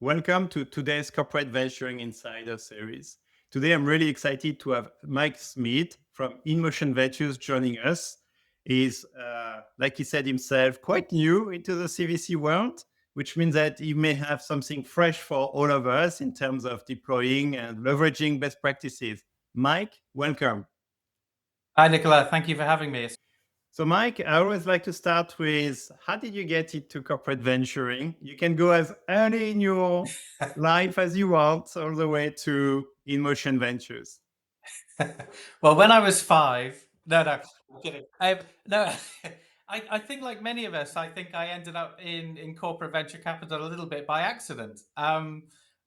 Welcome to today's Corporate Venturing Insider series. Today, I'm really excited to have Mike Smeed from InMotion Ventures joining us. He's, like he said himself, quite new into the CVC world, which means that he may have something fresh for all of us in terms of deploying and leveraging best practices. Mike, welcome. Hi, Nicola. Thank you for having me. So, Mike, I always like to start with how did you get into corporate venturing? You can go as early in your life as you want, all the way to InMotion Ventures. Well, when I was five, no, I'm kidding. No, I think like many of us, I think I ended up in corporate venture capital a little bit by accident.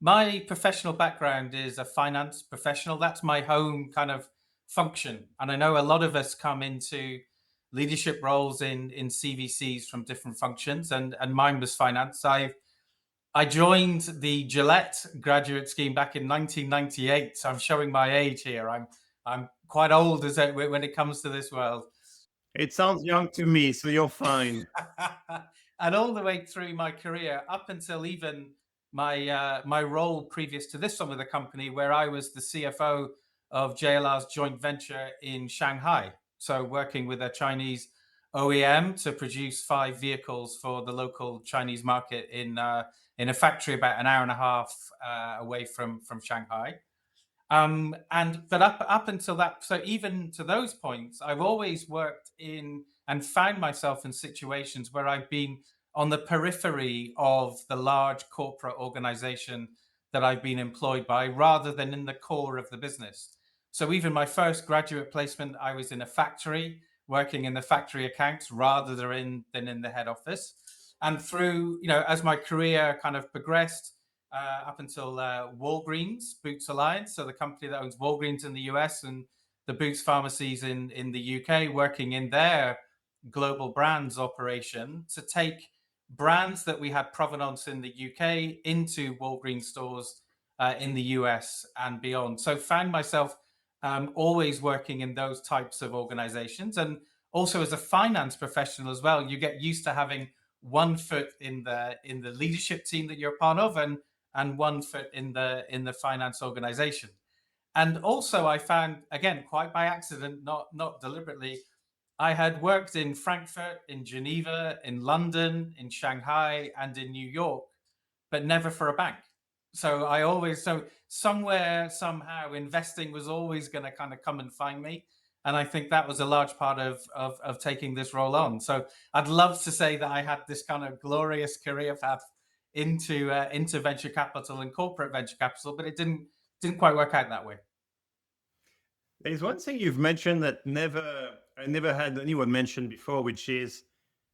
My professional background is a finance professional. That's my home kind of function, and I know a lot of us come into leadership roles in CVCs from different functions, and mine was finance. I joined the Gillette graduate scheme back in 1998. So I'm showing my age here. I'm quite old when it comes to this world. It sounds young to me, so you're fine. And all the way through my career, up until even my role previous to this one with the company, where I was the CFO of JLR's joint venture in Shanghai. So working with a Chinese OEM to produce 5 vehicles for the local Chinese market in a factory about an hour and a half away from Shanghai. And but up until that, so even to those points, I've always worked in and found myself in situations where I've been on the periphery of the large corporate organization that I've been employed by, rather than in the core of the business. So even my first graduate placement, I was in a factory working in the factory accounts rather than in the head office. And through, as my career kind of progressed, up until Walgreens Boots Alliance, so the company that owns Walgreens in the US and the Boots pharmacies in the UK, working in their global brands operation to take brands that we had provenance in the UK into Walgreens stores in the US and beyond. So found myself always working in those types of organizations. And also as a finance professional as well, you get used to having one foot in the leadership team that you're part of, and one foot in the finance organization. And also I found, again, quite by accident, not deliberately, I had worked in Frankfurt, in Geneva, in London, in Shanghai, and in New York, but never for a bank. So somewhere, somehow, investing was always going to kind of come and find me. And I think that was a large part of taking this role on. So I'd love to say that I had this kind of glorious career path into venture capital and corporate venture capital, but it didn't quite work out that way. There's one thing you've mentioned that I never had anyone mention before, which is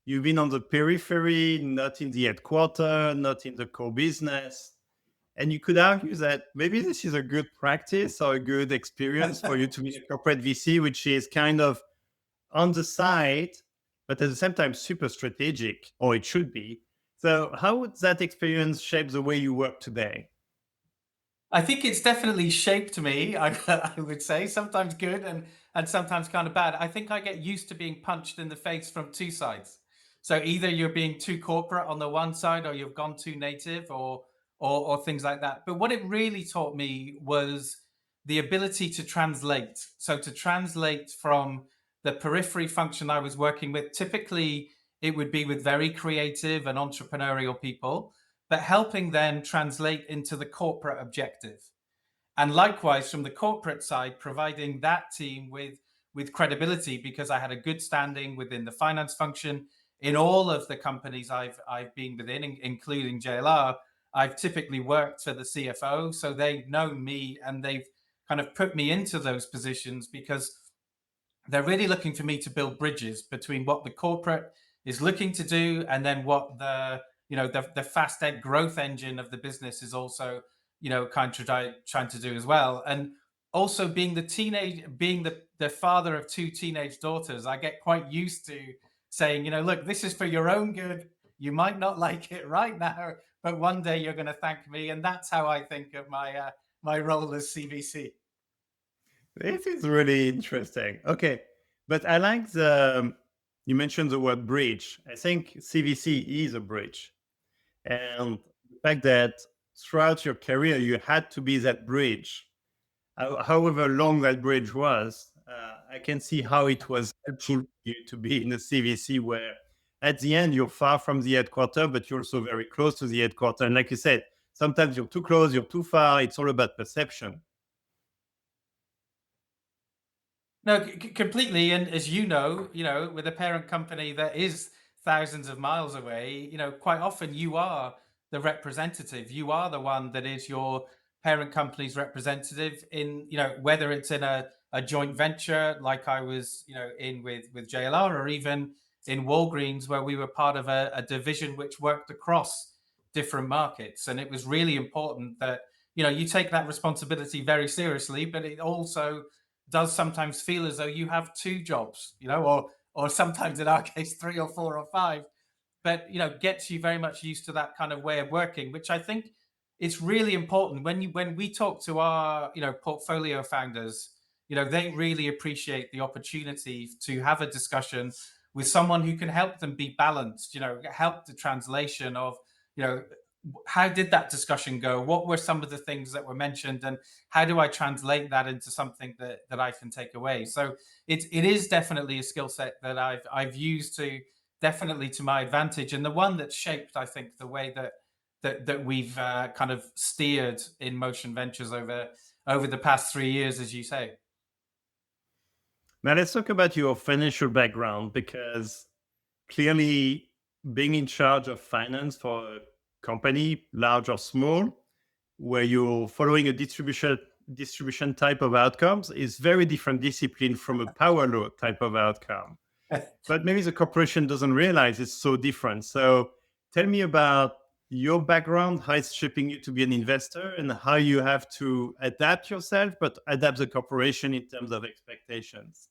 you've been on the periphery, not in the headquarter, not in the core business. And you could argue that maybe this is a good practice or a good experience for you to be a corporate VC, which is kind of on the side, but at the same time super strategic, or it should be. So, how would that experience shape the way you work today? I think it's definitely shaped me. I would say sometimes good and sometimes kind of bad. I think I get used to being punched in the face from two sides. So either you're being too corporate on the one side, or you've gone too native, or things like that. But what it really taught me was the ability to translate. So to translate from the periphery function I was working with, typically it would be with very creative and entrepreneurial people, but helping them translate into the corporate objective. And likewise, from the corporate side, providing that team with credibility, because I had a good standing within the finance function in all of the companies I've been within, including JLR. I've typically worked for the CFO, so they've known me and they've kind of put me into those positions because they're really looking for me to build bridges between what the corporate is looking to do and then what the fast ed growth engine of the business is also kind of trying to do as well. And also being the father of two teenage daughters, I get quite used to saying, look, this is for your own good. You might not like it right now, but one day you're going to thank me. And that's how I think of my role as CVC. This is really interesting. Okay, but I like the you mentioned the word bridge. I think CVC is a bridge, and the fact that throughout your career, you had to be that bridge. However long that bridge was, I can see how it was helpful for you to be in a CVC where at the end you're far from the headquarter, but you're also very close to the headquarter. And like you said, sometimes you're too close, you're too far. It's all about perception. No, completely. And as you know, with a parent company that is thousands of miles away, quite often you are the representative. You are the one that is your parent company's representative in, whether it's in a joint venture like I was, in with JLR, or even in Walgreens, where we were part of a division which worked across different markets. And it was really important that, you take that responsibility very seriously, but it also does sometimes feel as though you have two jobs, or sometimes in our case three or four or five, but gets you very much used to that kind of way of working, which I think it's really important when we talk to our portfolio founders. They really appreciate the opportunity to have a discussion with someone who can help them be balanced, help the translation of you know how did that discussion go, what were some of the things that were mentioned, and how do I translate that into something that I can take away. So it is definitely a skill set that I've used to definitely to my advantage, and the one that shaped, I think, the way that we've kind of steered in Motion Ventures over the past 3 years, as you say. Now let's talk about your financial background because clearly being in charge of finance for a company, large or small, where you're following a distribution type of outcomes is very different discipline from a power law type of outcome. But maybe the corporation doesn't realize it's so different. So tell me about your background, how it's shaping you to be an investor, and how you have to adapt yourself, but adapt the corporation in terms of expectations.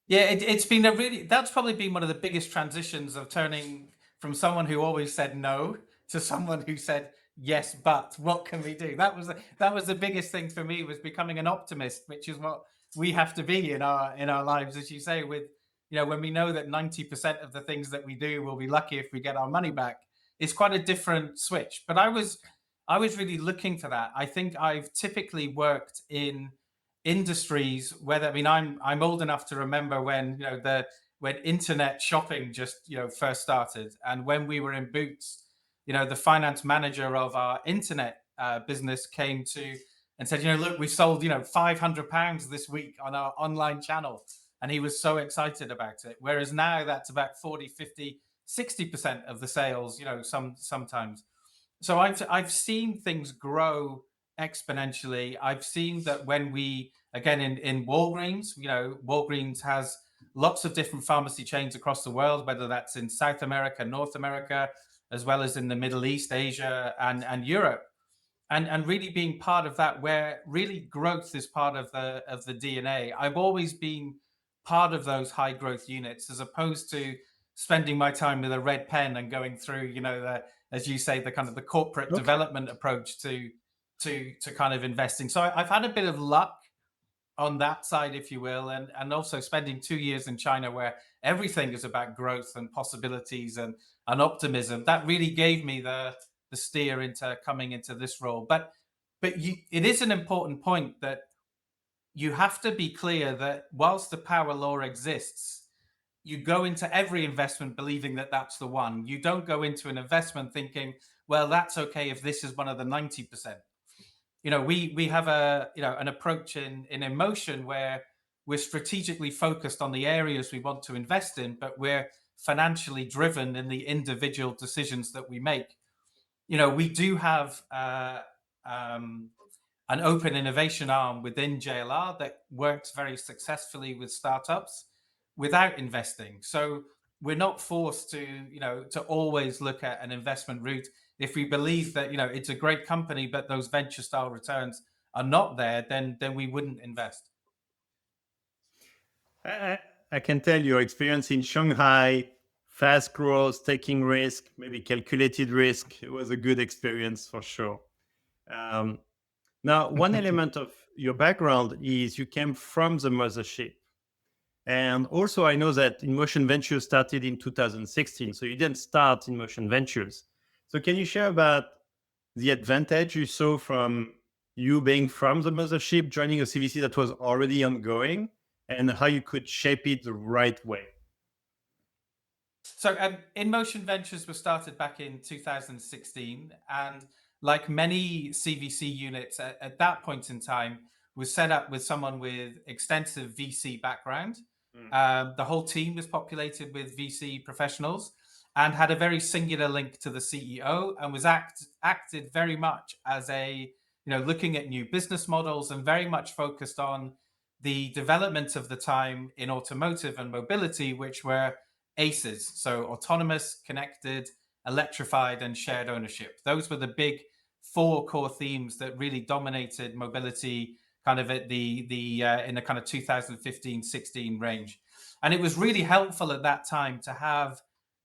Yeah, it's been a really, that's probably been one of the biggest transitions of turning from someone who always said no to someone who said yes, but what can we do? That was the biggest thing for me, was becoming an optimist, which is what we have to be in our lives, as you say, with when we know that 90% of the things that we do, will be lucky if we get our money back. It's quite a different switch. But I was really looking for that. I think I've typically worked in industries, whether, I mean, I'm old enough to remember when the when internet shopping just first started, and when we were in Boots, the finance manager of our internet business came to and said, look, we sold £500 this week on our online channel, and he was so excited about it. Whereas now that's about 40, 50, 60% of the sales, sometimes. So I've seen things grow exponentially. I've seen that when we, again, in Walgreens, Walgreens has lots of different pharmacy chains across the world, whether that's in South America, North America, as well as in the Middle East, Asia, and Europe. And really being part of that, where really growth is part of the DNA. I've always been part of those high growth units, as opposed to spending my time with a red pen and going through, as you say, the kind of the corporate Okay. development approach to kind of investing. So I've had a bit of luck on that side, if you will, and also spending 2 years in China, where everything is about growth and possibilities and optimism. That really gave me the steer into coming into this role. But it is an important point that you have to be clear that whilst the power law exists, you go into every investment believing that that's the one. You don't go into an investment thinking, well, that's okay if this is one of the 90%. We have an approach in emotion where we're strategically focused on the areas we want to invest in, but we're financially driven in the individual decisions that we make. We do have um, an open innovation arm within JLR that works very successfully with startups without investing. So we're not forced to always look at an investment route. If we believe that it's a great company, but those venture style returns are not there, then we wouldn't invest. I, I can tell your experience in Shanghai, fast growth, taking risk, maybe calculated risk. It was a good experience for sure. Um, Now, one element of your background is you came from the mothership. And also, I know that InMotion Ventures started in 2016. So you didn't start InMotion Ventures. So can you share about the advantage you saw from you being from the mothership, joining a CVC that was already ongoing, and how you could shape it the right way? So, InMotion Ventures was started back in 2016, and like many CVC units at that point in time, was set up with someone with extensive VC background. Mm. The whole team was populated with VC professionals and had a very singular link to the CEO, and was acted very much as a, looking at new business models and very much focused on the development of the time in automotive and mobility, which were ACEs, so autonomous, connected, electrified, and shared ownership. Those were the big four core themes that really dominated mobility, kind of at the in the kind of 2015-16 range. And it was really helpful at that time to have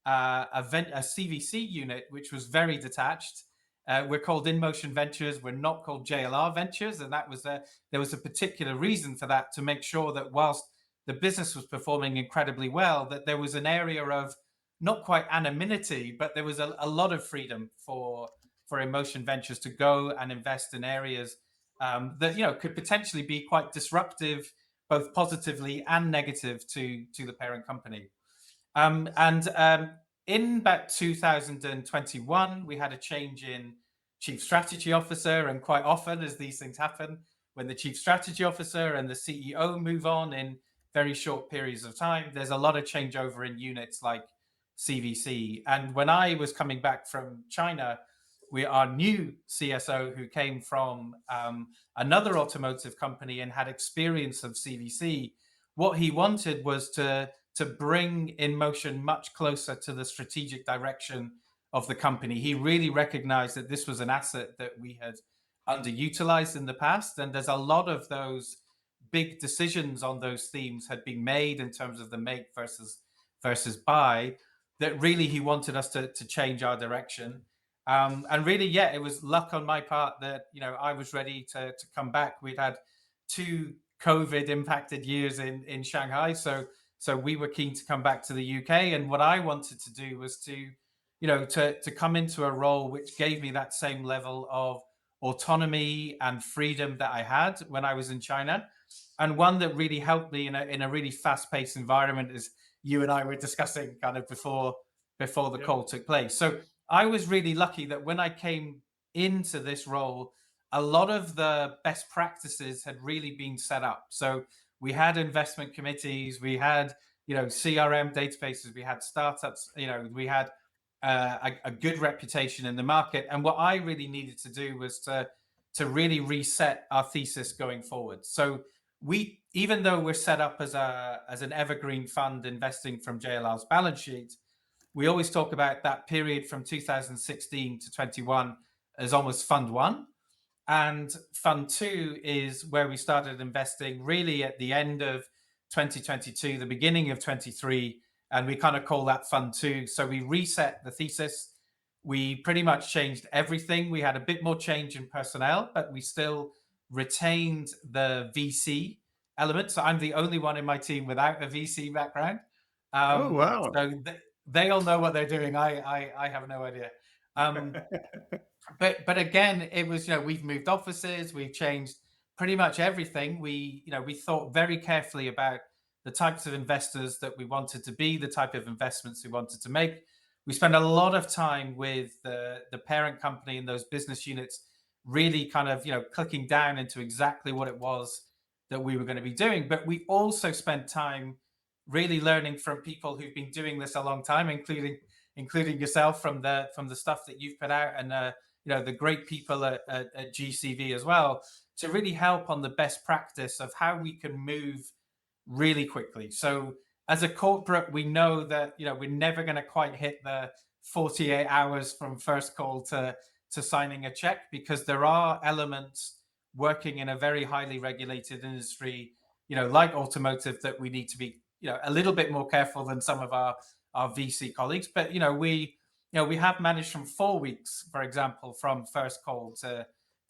a CVC unit which was very detached. We're called InMotion Ventures. We're not called JLR Ventures, and that was there was a particular reason for that, to make sure that whilst the business was performing incredibly well, that there was an area of not quite anonymity, but there was a lot of freedom for InMotion Ventures to go and invest in areas that could potentially be quite disruptive, both positively and negative to the parent company. And In about 2021, we had a change in chief strategy officer, and quite often, as these things happen, when the chief strategy officer and the CEO move on in very short periods of time, there's a lot of changeover in units like CVC. And when I was coming back from China, our new CSO, who came from another automotive company and had experience of CVC, what he wanted was to bring InMotion much closer to the strategic direction of the company. He really recognized that this was an asset that we had underutilized in the past, and there's a lot of those big decisions on those themes had been made in terms of the make versus buy, that really he wanted us to change our direction. And really, yeah, it was luck on my part that I was ready to come back. We'd had two COVID impacted years in Shanghai, so we were keen to come back to the UK. And what I wanted to do was to come into a role which gave me that same level of autonomy and freedom that I had when I was in China, and one that really helped me in a really fast paced environment, as you and I were discussing kind of before the Yeah. call took place. So I was really lucky that when I came into this role, a lot of the best practices had really been set up. So we had investment committees, we had CRM databases, we had startups, we had a good reputation in the market. And what I really needed to do was to really reset our thesis going forward. So we, even though we're set up as an evergreen fund investing from JLR's balance sheet, we always talk about that period from 2016 to 21 as almost fund one. And fund two is where we started investing really at the end of 2022, the beginning of 23. And we kind of call that fund two. So we reset the thesis. We pretty much changed everything. We had a bit more change in personnel, but we still retained the VC element. So I'm the only one in my team without a VC background. Oh, Um, wow. so th- they all know what they're doing. I have no idea. Um, but again, it was, we've moved offices, we've changed pretty much everything. We thought very carefully about the types of investors that we wanted to be, the type of investments we wanted to make. We spent a lot of time with the parent company and those business units, really kind of clicking down into exactly what it was that we were going to be doing. But we also spent time really learning from people who've been doing this a long time, including yourself, from the stuff that you've put out, and the great people at GCV as well, to really help on the best practice of how we can move really quickly. So as a corporate, we know that we're never going to quite hit the 48 hours from first call to signing a check, because there are elements working in a very highly regulated industry, like automotive, that we need to be a little bit more careful than some of our VC colleagues. But we have managed from 4 weeks, for example, from first call to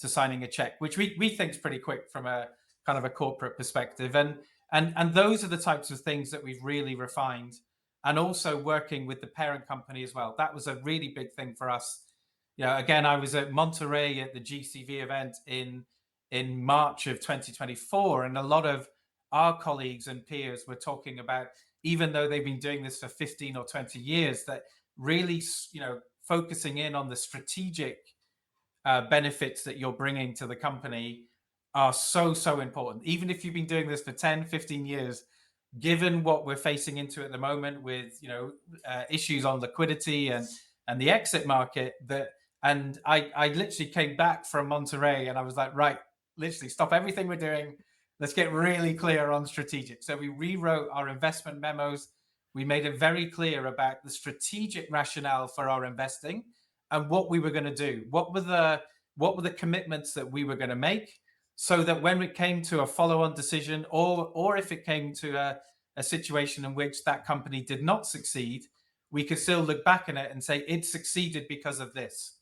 signing a check, which we think is pretty quick from a kind of a corporate perspective. And those are the types of things that we've really refined. And also working with the parent company as well. That was a really big thing for us, again, I was at Monterey at the GCV event in March of 2024, and a lot of our colleagues and peers were talking about, even though they've been doing this for 15 or 20 years, that really, focusing in on the strategic benefits that you're bringing to the company are so important. Even if you've been doing this for 10, 15 years, given what we're facing into at the moment with issues on liquidity and the exit market, that and I literally came back from Monterey and I was like, right, literally stop everything we're doing. Let's get really clear on strategic. So we rewrote our investment memos. We made it very clear about the strategic rationale for our investing and what we were going to do. What were the commitments that we were going to make, so that when it came to a follow-on decision, or if it came to a situation in which that company did not succeed, we could still look back on it and say it succeeded because of this.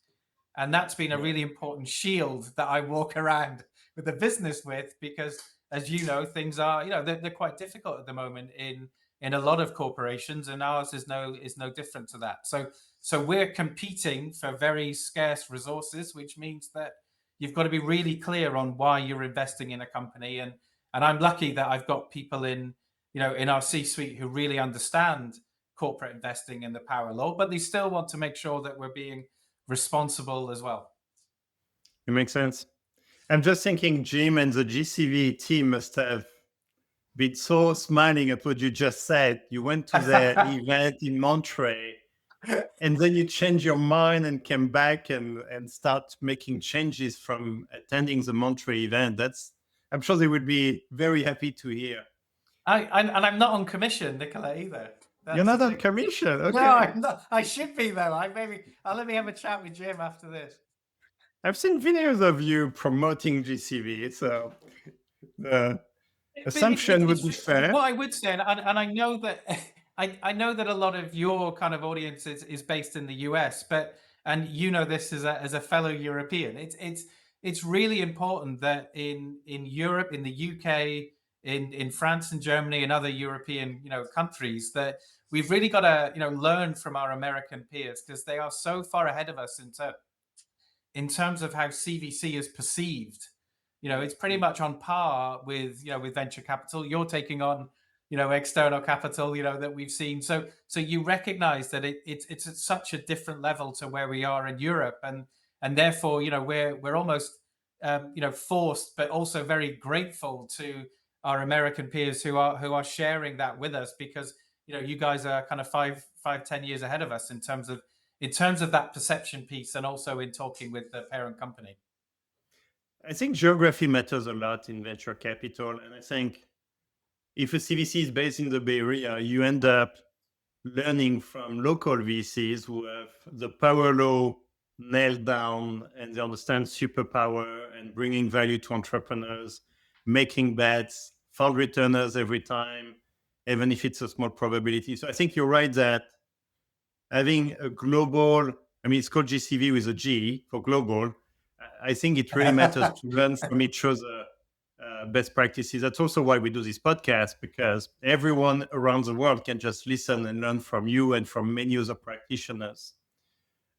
And that's been a Yeah. really important shield that I walk around with the business with, because as you know, things are, they're quite difficult at the moment in a lot of corporations, and ours is no different to that. So we're competing for very scarce resources, which means that you've got to be really clear on why you're investing in a company. And I'm lucky that I've got people in our C-suite who really understand corporate investing and the power law, but they still want to make sure that we're being responsible as well. It makes sense. I'm just thinking Jim and the GCV team must have been so smiling at what you just said. You went to the event in Monterey, and then you changed your mind and came back and start making changes from attending the Monterey event. I'm sure they would be very happy to hear. And I'm not on commission, Nicola, either. You're That's not the on thing. commission, okay? No, I'm not. I should be though. I'll let me have a chat with Jim after this. I've seen videos of you promoting GCV, so the But it, assumption would it's be fair. what I would say, and I know that I know that a lot of your kind of audience is based in the US, but and you know this as a fellow European, it's really important that in Europe, in the UK, in France and Germany and other European countries, that we've really got to learn from our American peers, because they are so far ahead of us in terms of how CVC is perceived. It's pretty much on par with venture capital. You're taking on external capital that we've seen. So you recognize that it's at such a different level to where we are in Europe, and therefore we're almost forced, but also very grateful to our American peers who are sharing that with us, because you guys are kind of 5-10 years ahead of us in terms of that perception piece, and also in talking with the parent company. I think geography matters a lot in venture capital. And I think if a CVC is based in the Bay Area, you end up learning from local VCs who have the power law nailed down and they understand superpower and bringing value to entrepreneurs, making bets, fund returners every time, even if it's a small probability. So I think you're right that having a global, I mean, it's called GCV with a G for global. I think it really matters to learn from each other best practices. That's also why we do this podcast, because everyone around the world can just listen and learn from you and from many other practitioners.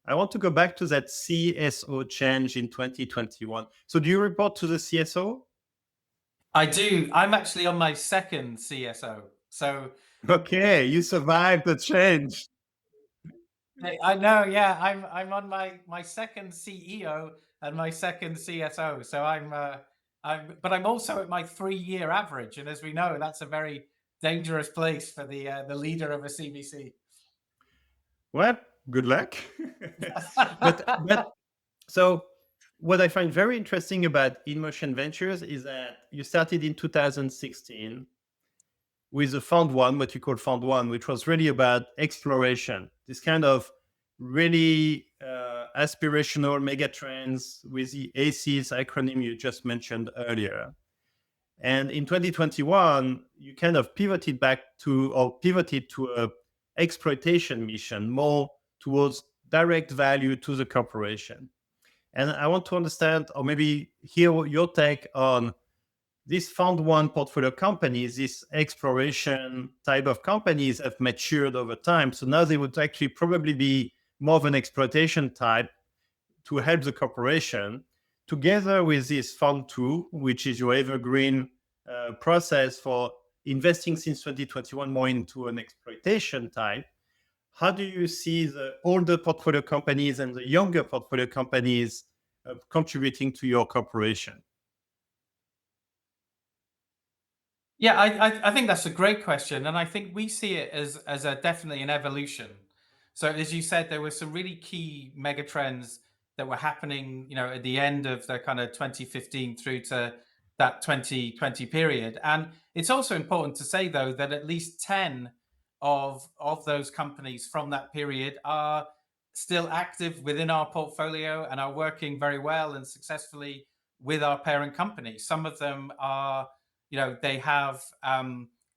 I want to go back to that CSO change in 2021. So do you report to the CSO? I do. I'm actually on my second CSO. So Okay, you survived the change. I know, yeah. I'm on my second CEO and my second CSO. So but I'm also at my 3-year average, and as we know, that's a very dangerous place for the leader of a CVC. Well, good luck. but so what I find very interesting about InMotion Ventures is that you started in 2016 with the Fund One, what you call Fund One, which was really about exploration, this kind of really aspirational mega trends with the ACES acronym you just mentioned earlier. And in 2021, you kind of pivoted to a exploitation mission, more towards direct value to the corporation. And I want to understand, or maybe hear your take on this Fund One portfolio companies, this exploration type of companies have matured over time. So now they would actually probably be more of an exploitation type, to help the corporation, together with this fund two, which is your evergreen process for investing since 2021 more into an exploitation type. How do you see the older portfolio companies and the younger portfolio companies contributing to your corporation? Yeah, I think that's a great question, and I think we see it as a definitely an evolution. So as you said, there were some really key mega trends that were happening, at the end of the kind of 2015 through to that 2020 period. And it's also important to say though that at least 10 of those companies from that period are still active within our portfolio and are working very well and successfully with our parent company. Some of them are, they have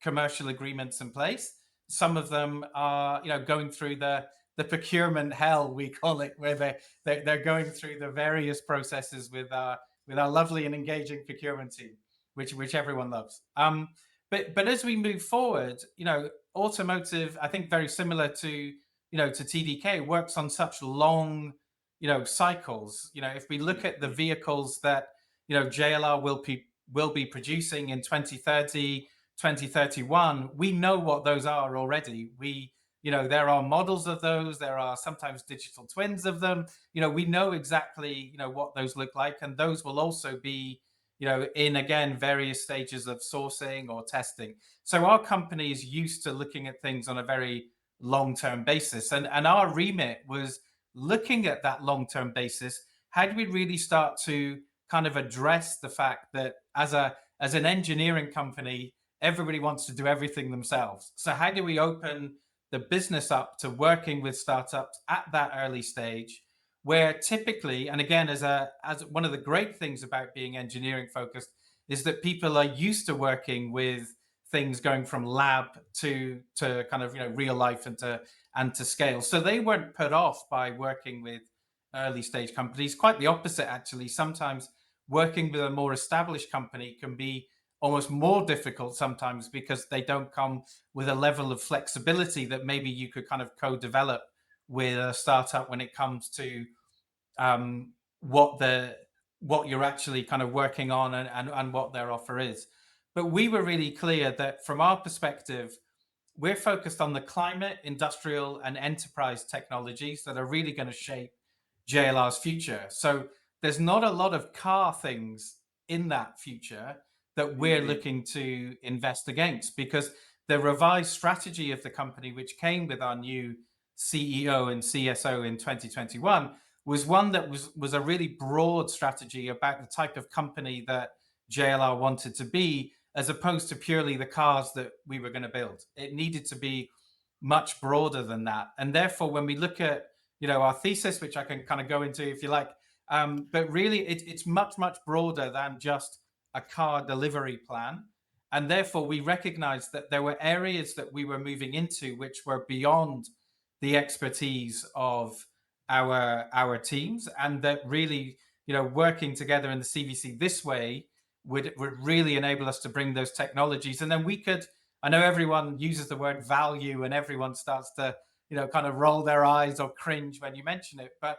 commercial agreements in place. Some of them are, going through the procurement hell, we call it, where they're going through the various processes with our lovely and engaging procurement team, which everyone loves. But as we move forward, automotive, I think very similar to TDK, works on such long, cycles. If we look at the vehicles that JLR will be producing in 2030, 2031, we know what those are already. There are models of those, there are sometimes digital twins of them. We know exactly, what those look like, and those will also be, in again various stages of sourcing or testing. So our company is used to looking at things on a very long-term basis, and our remit was looking at that long-term basis. How do we really start to kind of address the fact that as an engineering company, everybody wants to do everything themselves? So how do we open the business up to working with startups at that early stage, where typically, and again, as one of the great things about being engineering focused, is that people are used to working with things going from lab to kind of real life and to scale. So they weren't put off by working with early stage companies. Quite the opposite, actually. Sometimes working with a more established company can be almost more difficult sometimes because they don't come with a level of flexibility that maybe you could kind of co-develop with a startup when it comes to um, what the what you're actually kind of working on and what their offer is. But we were really clear that from our perspective, we're focused on the climate, industrial, and enterprise technologies that are really going to shape JLR's future. So there's not a lot of car things in that future that we're Indeed. looking to invest against, because the revised strategy of the company, which came with our new CEO and CSO in 2021, was one that was a really broad strategy about the type of company that JLR wanted to be, as opposed to purely the cars that we were going to build. It needed to be much broader than that. And therefore, when we look at our thesis, which I can kind of go into if you like, but really it's much, much broader than just a car delivery plan. And therefore, we recognized that there were areas that we were moving into which were beyond the expertise of our teams, and that really, working together in the CVC this way would really enable us to bring those technologies. And then we could, I know everyone uses the word value and everyone starts to, kind of roll their eyes or cringe when you mention it. But,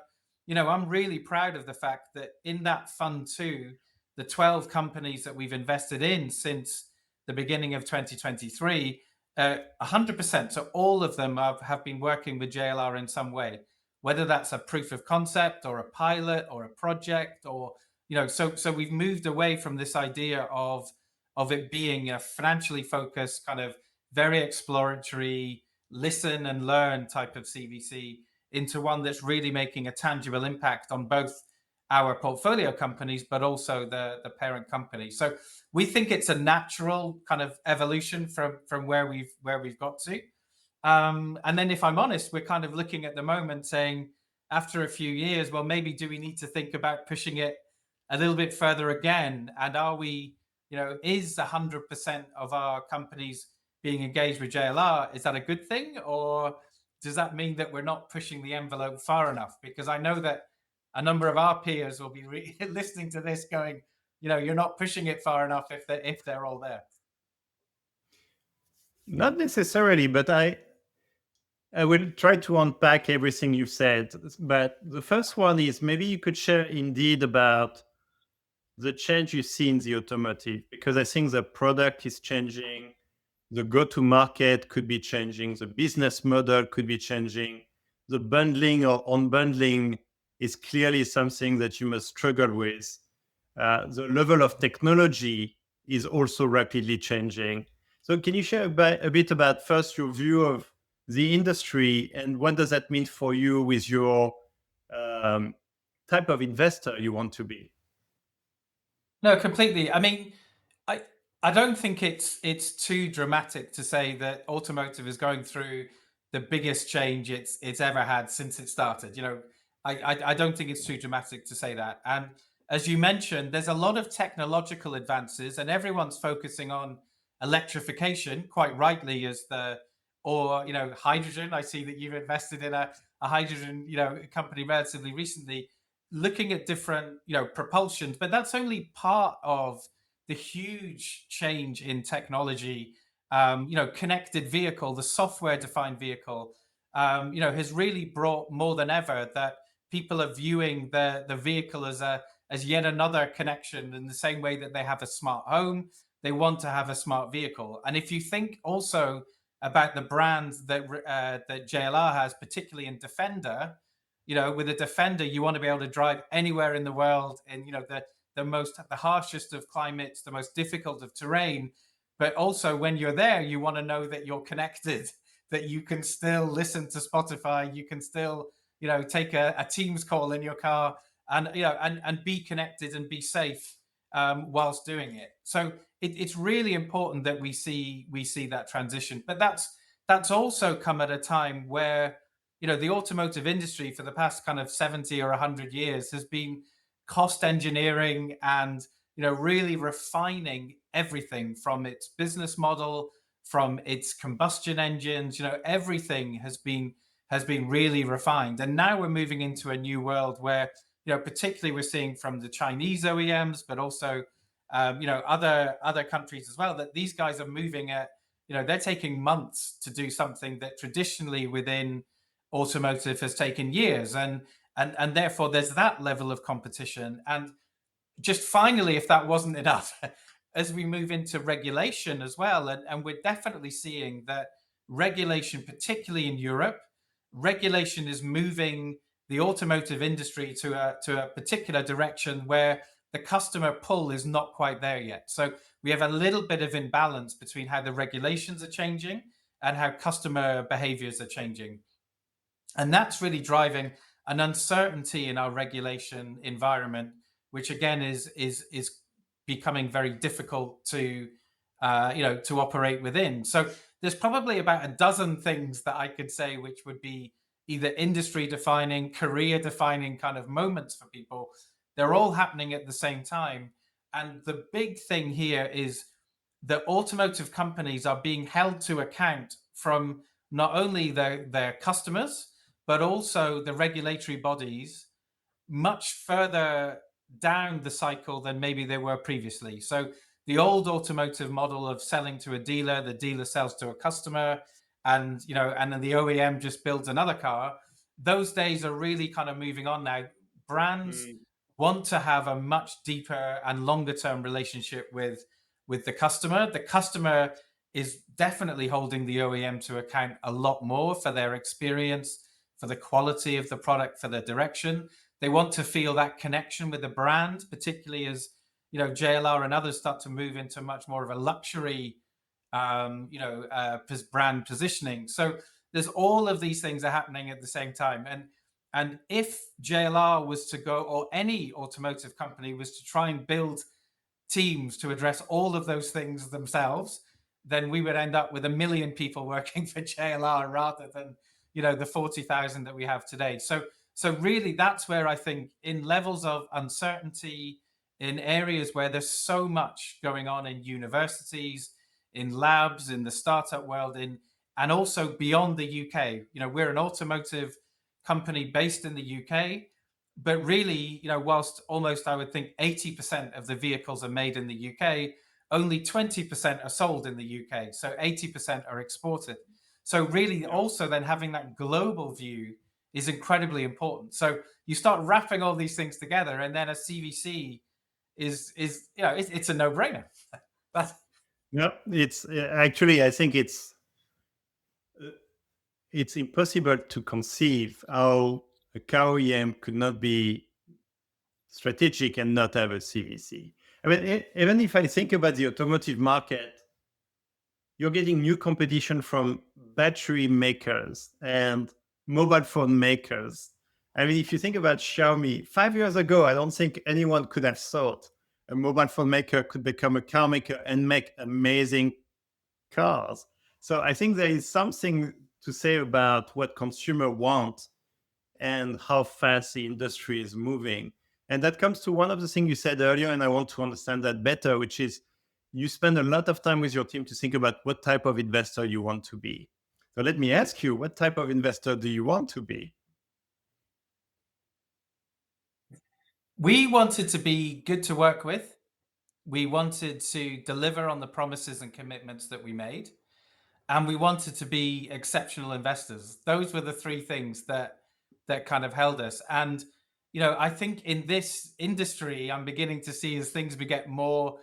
I'm really proud of the fact that in that fund too, the 12 companies that we've invested in since the beginning of 2023, 100%. So all of them have been working with JLR in some way, whether that's a proof of concept or a pilot or a project, or so we've moved away from this idea of it being a financially focused kind of very exploratory listen and learn type of CVC into one that's really making a tangible impact on both our portfolio companies but also the parent company. So we think it's a natural kind of evolution from where we've got to. And then, if I'm honest, we're kind of looking at the moment saying, after a few years, well, maybe do we need to think about pushing it a little bit further again? And are we, is 100% of our companies being engaged with JLR, is that a good thing? Or does that mean that we're not pushing the envelope far enough? Because I know that a number of our peers will be listening to this going, you're not pushing it far enough if they're all there. Not necessarily, but I will try to unpack everything you've said, but the first one is maybe you could share indeed about the change you see in the automotive, because I think the product is changing, the go-to market could be changing, the business model could be changing, the bundling or unbundling is clearly something that you must struggle with. The level of technology is also rapidly changing. So can you share a bit about first your view of the industry and what does that mean for you with your um, type of investor you want to be? No, completely. I mean, I I don't think it's too dramatic to say that automotive is going through the biggest change it's ever had since it started. I don't think it's too dramatic to say that. And as you mentioned, there's a lot of technological advances, and everyone's focusing on electrification, quite rightly, as the or hydrogen. I see that you've invested in a hydrogen company relatively recently, looking at different propulsions, but that's only part of the huge change in technology. Connected vehicle, the software defined vehicle, has really brought more than ever that people are viewing the vehicle as yet another connection. In the same way that they have a smart home, they want to have a smart vehicle. And if you think also about the brands that JLR has, particularly in Defender, with a Defender, you want to be able to drive anywhere in the world, and the harshest of climates, the most difficult of terrain. But also, when you're there, you want to know that you're connected, that you can still listen to Spotify, you can still take a Teams call in your car, and and be connected and be safe whilst doing it. So it's really important that we see that transition. But that's also come at a time where the automotive industry for the past kind of 70 or 100 years has been cost engineering and really refining everything from its business model, from its combustion engines. Everything has been really refined, and now we're moving into a new world where particularly we're seeing from the Chinese OEMs, but also other countries as well, that these guys are moving at they're taking months to do something that traditionally within automotive has taken years. And therefore there's that level of competition. And just finally, if that wasn't enough, as we move into regulation as well, and we're definitely seeing that regulation, particularly in Europe, regulation is moving the automotive industry to a particular direction where the customer pull is not quite there yet. So we have a little bit of imbalance between how the regulations are changing and how customer behaviors are changing. And that's really driving an uncertainty in our regulation environment, which again is becoming very difficult to operate within. So there's probably about a dozen things that I could say which would be either industry defining, career defining kind of moments for people. They're all happening at the same time. And the big thing here is that automotive companies are being held to account from not only their customers, but also the regulatory bodies much further down the cycle than maybe they were previously. So the old automotive model of selling to a dealer, the dealer sells to a customer, and then the OEM just builds another car. Those days are really kind of moving on now. Brands Mm, want to have a much deeper and longer term relationship with the customer. The customer is definitely holding the OEM to account a lot more for their experience, for the quality of the product, for the direction. They want to feel that connection with the brand, particularly as JLR and others start to move into much more of a luxury, brand positioning. So there's all of these things are happening at the same time, and if JLR was to go, or any automotive company was to try and build teams to address all of those things themselves, then we would end up with 1 million people working for JLR rather than the 40,000 that we have today. So really, that's where I think in levels of uncertainty, in areas where there's so much going on in universities, in labs, in the startup world, in and also beyond the UK. We're an automotive company based in the UK, but really, whilst almost I would think 80% of the vehicles are made in the UK, only 20% are sold in the UK. So 80% are exported. So really, Yeah. also then having that global view is incredibly important. So you start wrapping all these things together, and then a CVC is it's a no brainer. That's Yeah, it's actually, I think uh, it's impossible to conceive how a car OEM could not be strategic and not have a CVC. I mean, even if I think about the automotive market, you're getting new competition from battery makers and mobile phone makers. I mean, if you think about Xiaomi, 5 years ago, I don't think anyone could have thought a mobile phone maker could become a car maker and make amazing cars. So I think there is something to say about what consumer want and how fast the industry is moving. And that comes to one of the things you said earlier, and I want to understand that better, which is you spend a lot of time with your team to think about what type of investor you want to be. So let me ask you, what type of investor do you want to be? We wanted to be good to work with. We wanted to deliver on the promises and commitments that we made, and we wanted to be exceptional investors. Those were the three things that kind of held us. And I think in this industry, I'm beginning to see as things get more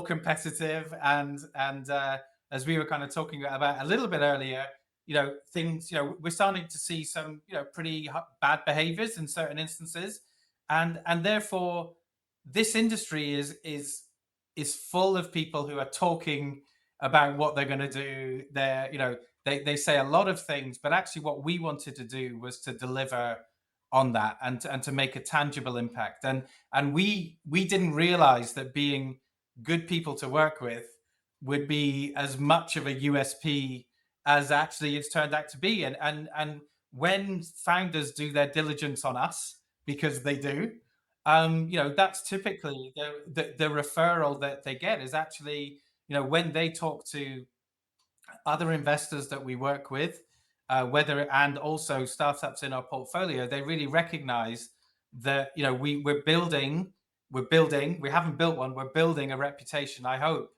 competitive, and as we were kind of talking about a little bit earlier, things, we're starting to see some pretty bad behaviors in certain instances, and therefore this industry is full of people who are talking about what they're going to do. They say a lot of things, but actually what we wanted to do was to deliver on that, and to make a tangible impact. And we didn't realize that being good people to work with would be as much of a USP as actually it's turned out to be. And when founders do their diligence on us, because they do, that's typically the referral that they get is actually, when they talk to other investors that we work with, whether and also startups in our portfolio, they really recognize that we're building. We haven't built one. We're building a reputation. I hope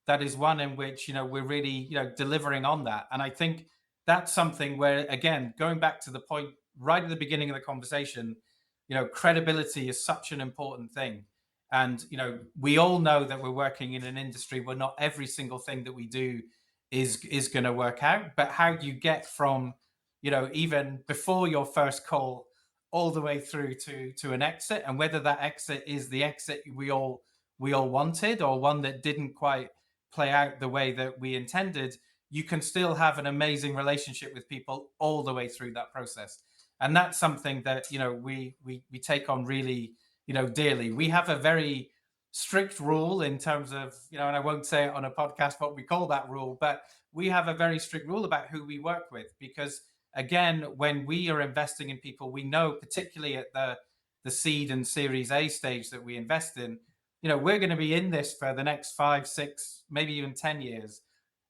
that is one in which we're really delivering on that. And I think that's something where, again, going back to the point right at the beginning of the conversation, credibility is such an important thing. And we all know that we're working in an industry where not every single thing that we do is going to work out. But how do you get from even before your first call all the way through to an exit, and whether that exit is the exit we all wanted, or one that didn't quite play out the way that we intended, you can still have an amazing relationship with people all the way through that process. And that's something that we take on really dearly. We have a very strict rule in terms of, and I won't say it on a podcast what we call that rule, but we have a very strict rule about who we work with, because again, when we are investing in people, we know, particularly at the seed and series A stage that we invest in, we're going to be in this for the next 5, 6, maybe even 10 years.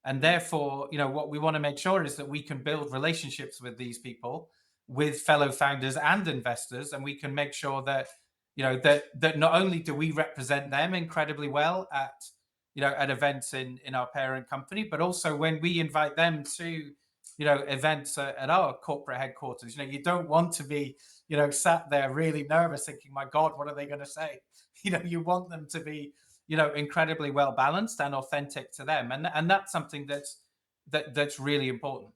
And therefore, what we want to make sure is that we can build relationships with these people, with fellow founders and investors, and we can make sure that that not only do we represent them incredibly well at events in our parent company, but also when we invite them to events at our corporate headquarters. You don't want to be sat there really nervous thinking, my God, what are they going to say? You want them to be incredibly well balanced and authentic to them, and that's something that's really important.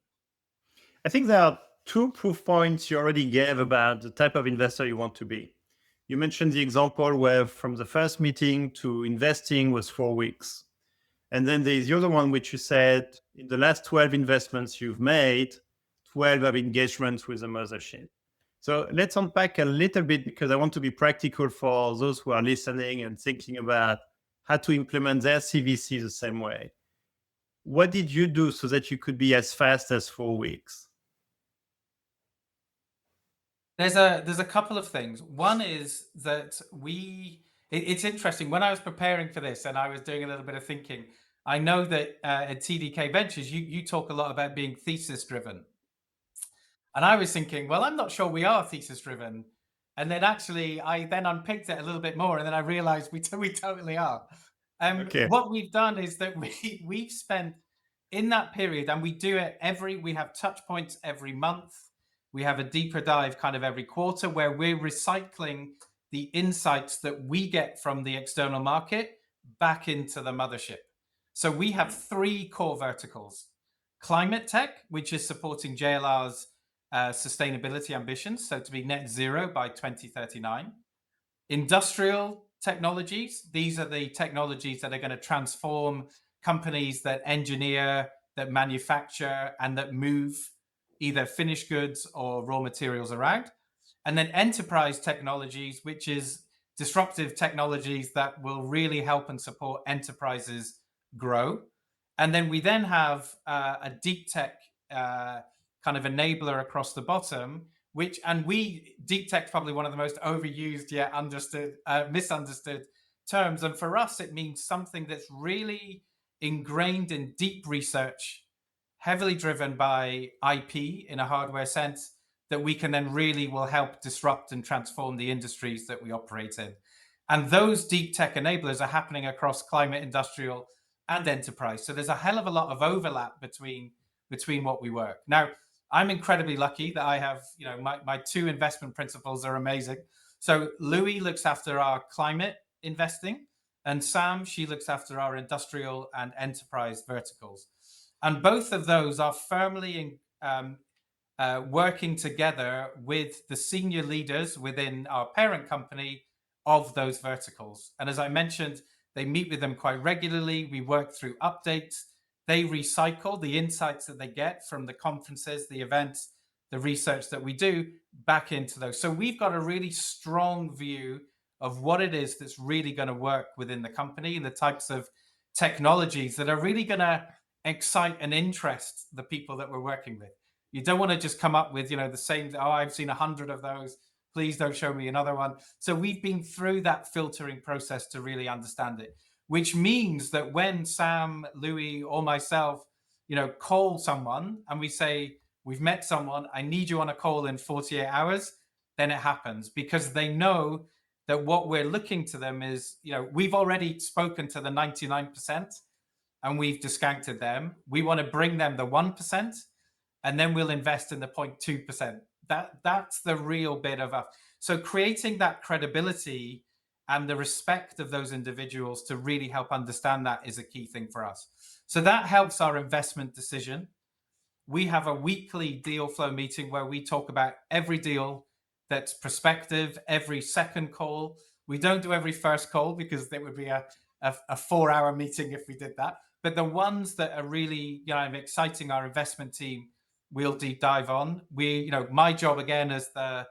I think there are two proof points you already gave about the type of investor you want to be. You mentioned the example where from the first meeting to investing was 4 weeks. And then there's the other one, which you said in the last 12 investments you've made, 12 have engagements with the mothership. So let's unpack a little bit, because I want to be practical for those who are listening and thinking about how to implement their CVC the same way. What did you do so that you could be as fast as 4 weeks? There's a couple of things. One is that it's interesting. When I was preparing for this and I was doing a little bit of thinking, I know that at TDK Ventures, you talk a lot about being thesis driven. And I was thinking, well, I'm not sure we are thesis driven. And then actually, I then unpicked it a little bit more, and then I realized we totally are. Okay. What we've done is that we've spent in that period, and we do it we have touch points every month. We have a deeper dive kind of every quarter where we're recycling the insights that we get from the external market back into the mothership. So we have three core verticals: climate tech, which is supporting JLR's sustainability ambitions, so to be net zero by 2039. Industrial technologies, these are the technologies that are going to transform companies that engineer, that manufacture, and that move either finished goods or raw materials around. And then enterprise technologies, which is disruptive technologies that will really help and support enterprises grow. And then we then have a deep tech kind of enabler across the bottom, which, and we, deep tech, probably one of the most overused yet misunderstood terms. And for us, it means something that's really ingrained in deep research, heavily driven by IP in a hardware sense, that we can then really will help disrupt and transform the industries that we operate in. And those deep tech enablers are happening across climate, industrial, and enterprise. So there's a hell of a lot of overlap between what we work. Now, I'm incredibly lucky that I have, my two investment principals are amazing. So Louis looks after our climate investing, and Sam, she looks after our industrial and enterprise verticals. And both of those are firmly working together with the senior leaders within our parent company of those verticals. And as I mentioned, they meet with them quite regularly. We work through updates. They recycle the insights that they get from the conferences, the events, the research that we do back into those. So we've got a really strong view of what it is that's really going to work within the company and the types of technologies that are really going to excite and interest the people that we're working with. You don't want to just come up with, the same, oh, I've seen 100 of those. Please don't show me another one. So we've been through that filtering process to really understand it, which means that when Sam, Louis, or myself, call someone and we say, we've met someone, I need you on a call in 48 hours, then it happens, because they know that what we're looking to them is, we've already spoken to the 99% and we've discounted them. We want to bring them the 1%, and then we'll invest in the 0.2%. That's the real bit of us. So creating that credibility and the respect of those individuals to really help understand that is a key thing for us. So that helps our investment decision. We have a weekly deal flow meeting where we talk about every deal that's prospective, every second call. We don't do every first call because it would be a 4-hour meeting if we did that. But the ones that are really, exciting our investment team, we'll deep dive on. My job again as the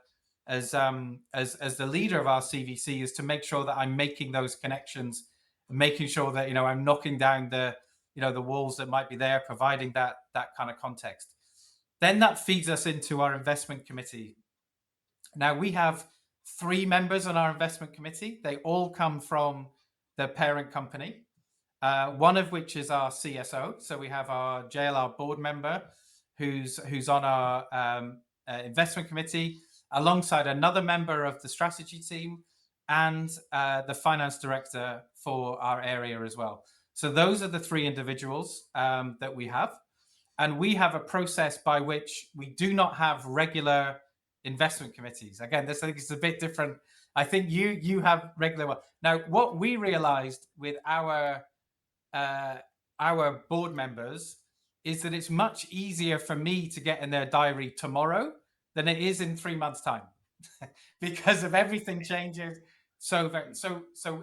leader of our CVC is to make sure that I'm making those connections, making sure that I'm knocking down the walls that might be there, providing that kind of context. Then that feeds us into our investment committee. Now we have 3 members on our investment committee. They all come from the parent company. One of which is our CSO. So we have our JLR board member who's on our investment committee, alongside another member of the strategy team and the finance director for our area as well. So those are the 3 individuals that we have. And we have a process by which we do not have regular investment committees. Again, this I think is a bit different. I think you have regular one. Now, what we realized with our board members is that it's much easier for me to get in their diary tomorrow than it is in 3 months' time because of everything changes. So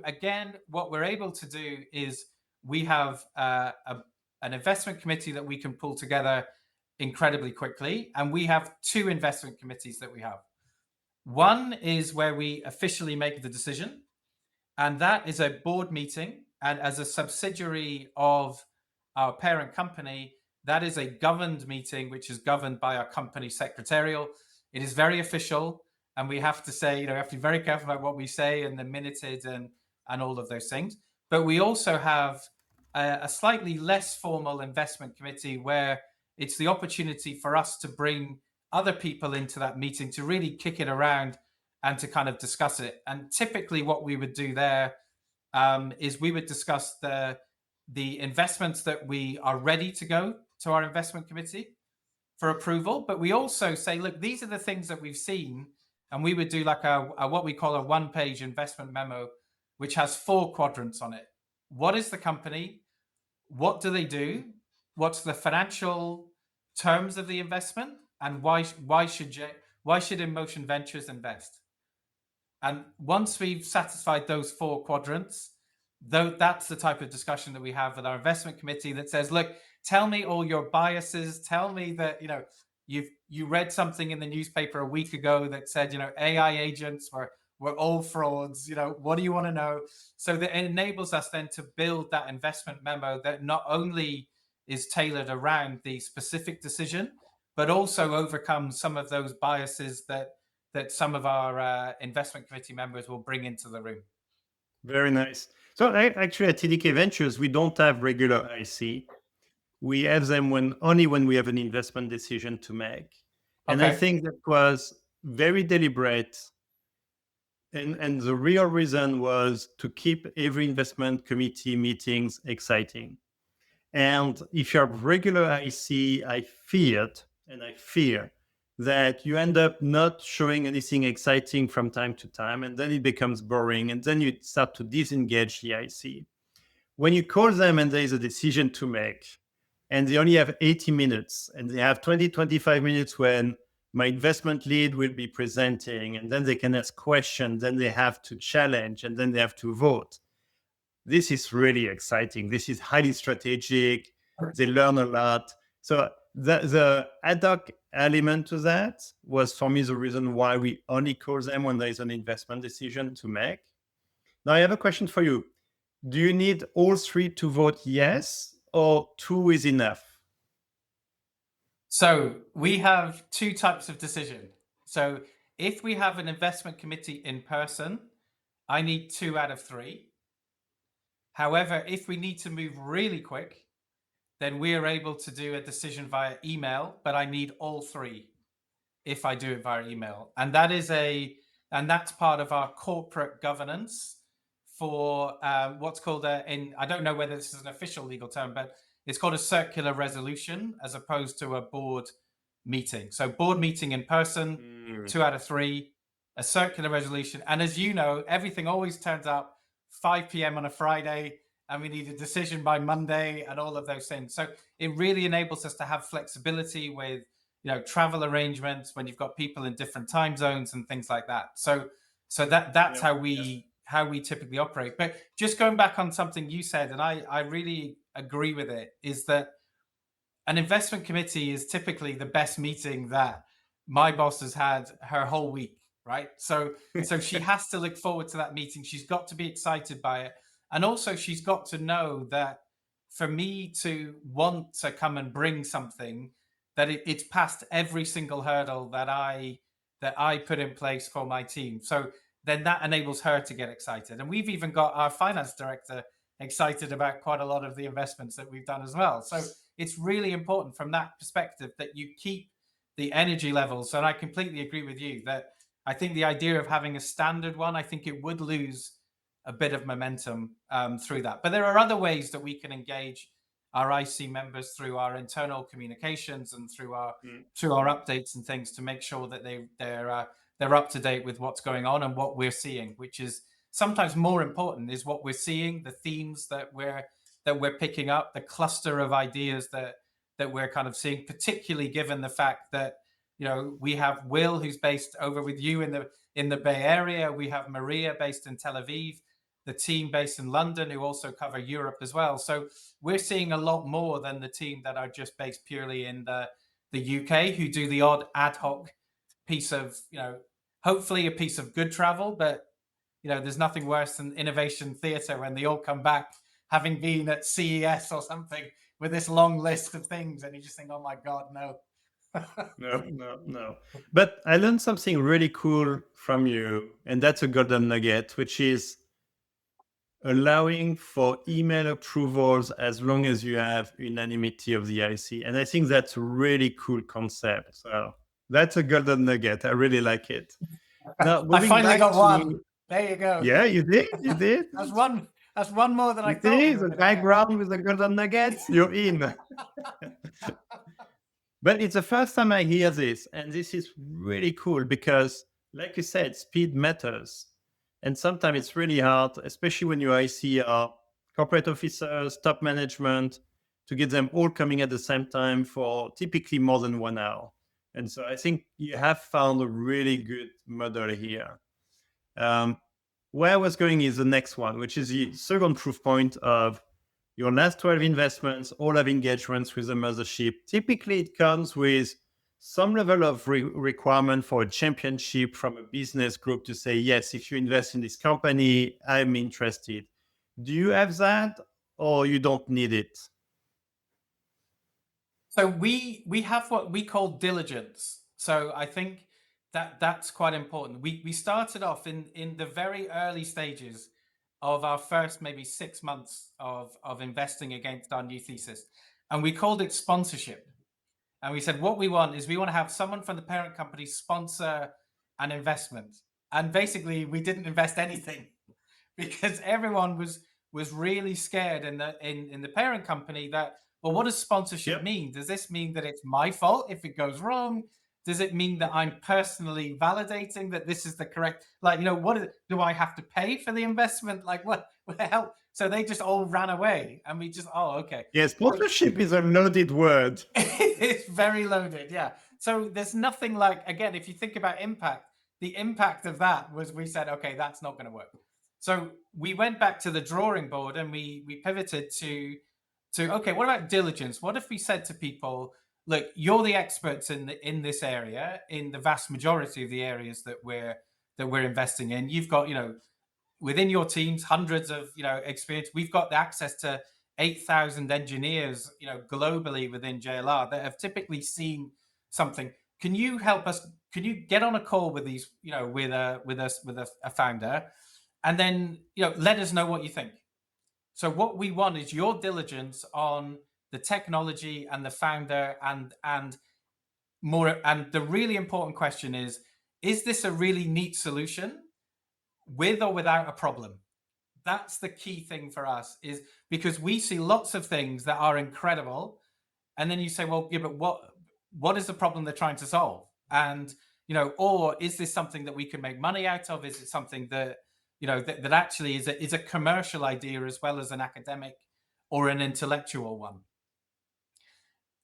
again, what we're able to do is we have an investment committee that we can pull together incredibly quickly. And we have 2 investment committees that we have. One is where we officially make the decision, and that is a board meeting. And as a subsidiary of our parent company, that is a governed meeting, which is governed by our company secretarial. It is very official. And we have to say, we have to be very careful about what we say and the minuted and all of those things. But we also have a slightly less formal investment committee where it's the opportunity for us to bring other people into that meeting to really kick it around and to kind of discuss it. And typically what we would do there is we would discuss the the investments that we are ready to go to our investment committee for approval, but we also say, look, these are the things that we've seen, and we would do like a what we call a one-page investment memo, which has 4 quadrants on it. What is the company? What do they do? What's the financial terms of the investment? And why should InMotion Ventures invest? And once we've satisfied those 4 quadrants, that's the type of discussion that we have with our investment committee that says, look, tell me all your biases. Tell me that, you read something in the newspaper a week ago that said, AI agents were all frauds. What do you want to know? So that it enables us then to build that investment memo that not only is tailored around the specific decision, but also overcomes some of those biases that some of our investment committee members will bring into the room. Very nice. So actually at TDK Ventures, we don't have regular IC. We have them only when we have an investment decision to make. And I think that was very deliberate. And the real reason was to keep every investment committee meetings exciting. And if you have regular IC, I fear that you end up not showing anything exciting from time to time, and then it becomes boring, and then you start to disengage the IC. When you call them and there is a decision to make, and they only have 80 minutes, and they have 20, 25 minutes when my investment lead will be presenting, and then they can ask questions, then they have to challenge, and then they have to vote. This is really exciting. This is highly strategic. They learn a lot. So the ad hoc element to that was, for me, the reason why we only call them when there is an investment decision to make. Now, I have a question for you. Do you need all 3 to vote yes, or 2 is enough? So we have 2 types of decision. So if we have an investment committee in person, I need 2 out of 3. However, if we need to move really quick, then we are able to do a decision via email, but I need all 3 if I do it via email. And that's part of our corporate governance for what's called I don't know whether this is an official legal term, but it's called a circular resolution as opposed to a board meeting. So board meeting in person, 2 out of 3, a circular resolution. And as you know, everything always turns up 5 p.m. on a Friday, and we need a decision by Monday and all of those things. So it really enables us to have flexibility with travel arrangements when you've got people in different time zones and things like that. So that's how we typically operate. But just going back on something you said, and I really agree with it, is that an investment committee is typically the best meeting that my boss has had her whole week, right? So she has to look forward to that meeting. She's got to be excited by it. And also she's got to know that for me to want to come and bring something, that it's past every single hurdle that I put in place for my team. So then that enables her to get excited. And we've even got our finance director excited about quite a lot of the investments that we've done as well. So it's really important from that perspective that you keep the energy levels. And I completely agree with you that I think the idea of having a standard one, I think it would lose a bit of momentum through that. But there are other ways that we can engage our IC members through our internal communications and through our updates and things to make sure that they're up to date with what's going on and what we're seeing, which is sometimes more important, is what we're seeing, the themes that we're picking up, the cluster of ideas that we're kind of seeing, particularly given the fact that we have Will, who's based over with you in the Bay Area. We have Maria based in Tel Aviv, the team based in London, who also cover Europe as well. So we're seeing a lot more than the team that are just based purely in the UK, who do the odd ad hoc piece of, hopefully a piece of good travel. But, there's nothing worse than innovation theater when they all come back having been at CES or something with this long list of things. And you just think, oh my God, no. No. But I learned something really cool from you, and that's a golden nugget, which is allowing for email approvals as long as you have unanimity of the IC. And I think that's a really cool concept. So that's a golden nugget. I really like it. Now, I finally got one. There you go. Yeah, you did. That's one. That's one more than I You thought see, we were the going to get. background with the golden nuggets, you're in. But it's the first time I hear this, and this is really cool because, like you said, speed matters. And sometimes it's really hard, especially when you IC corporate officers, top management, to get them all coming at the same time for typically more than 1 hour. And so I think you have found a really good model here. Um, where I was going is the next one, which is the second proof point of your last 12 investments all have engagements with the mothership. Typically, it comes with some level of requirement for a championship from a business group to say, yes, if you invest in this company, I'm interested. Do you have that or you don't need it? So we have what we call diligence. So I think that's quite important. We started off in the very early stages of our first maybe 6 months of investing against our new thesis, and we called it sponsorship. And we said what we want is we want to have someone from the parent company sponsor an investment. And basically, we didn't invest anything because everyone was really scared in the parent company that, well, what does sponsorship Yep. mean? Does this mean that it's my fault if it goes wrong? Does it mean that I'm personally validating that this is the correct, like, do I have to pay for the investment? Like, what the hell? So they just all ran away, and we just, oh, okay. Yes, sponsorship is a loaded word. It's very loaded, yeah. So there's nothing like, again, if you think about impact, the impact of that was we said, okay, that's not going to work. So we went back to the drawing board and we pivoted to okay, what about diligence? What if we said to people, look, you're the experts in this area, in the vast majority of the areas that we're investing in. You've got, within your teams hundreds of experience. We've got the access to 8,000 engineers globally within JLR that have typically seen something. Can you help us? Can you get on a call with these, with a founder, and then let us know what you think? So what we want is your diligence on the technology and the founder, and more. And the really important question is this a really neat solution with or without a problem? That's the key thing for us, is because we see lots of things that are incredible, and then you say, well, yeah, but what is the problem they're trying to solve? And or is this something that we can make money out of? Is it something that that actually is a commercial idea as well as an academic or an intellectual one?